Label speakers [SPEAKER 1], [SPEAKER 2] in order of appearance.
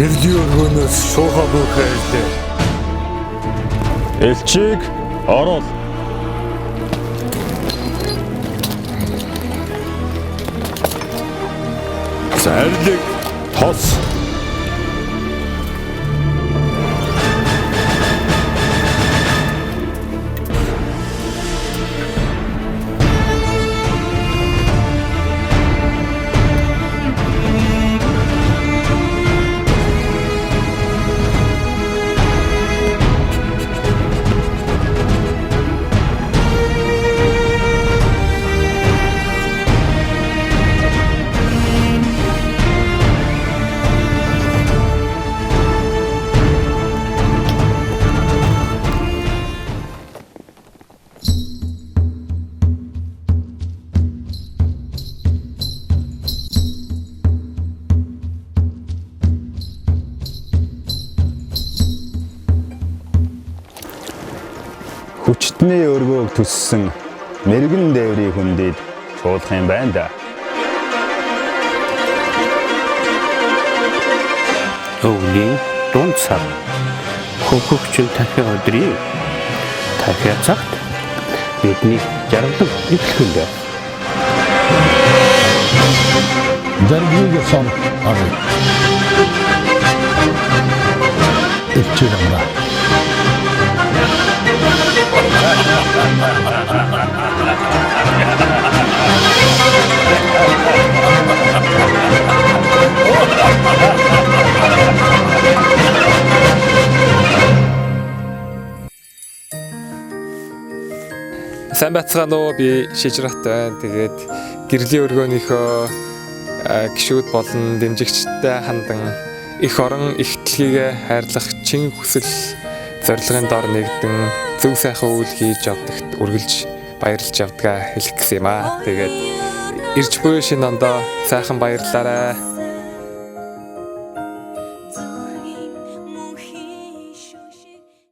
[SPEAKER 1] Гэрлийн өргөнөөс шуухаа бүхэлдэ.
[SPEAKER 2] Элчийг оруул.
[SPEAKER 1] Зарлиг
[SPEAKER 2] Тос. Хүчтний өргөөг төссөн мэрэгэн дээврийн хүндийг чуулах юм байна да.
[SPEAKER 3] Өвлийн дунд сар хөвгөгчн дахиад өдрийн дахиад цагт бидний жаргалан итгэхүндээ.
[SPEAKER 4] Заргийг сон авъя. Элчийг амраа.
[SPEAKER 5] Сайн байцгаана уу, би Шижрат байна. Тэгээд гэрлийн өргөөнийхөө гишүүд болон дэмжигчтэй хандан их орон ихтлгийг хайрлах чин хүсэл зорилгын дор нэгдэн зөв сайхан үйл хийж явдагт үргэлж баярлж явдгаа хэлэх гэсэн юм аа. Тэгээд ирж буй шинэ ондоо сайхан баярлаарай.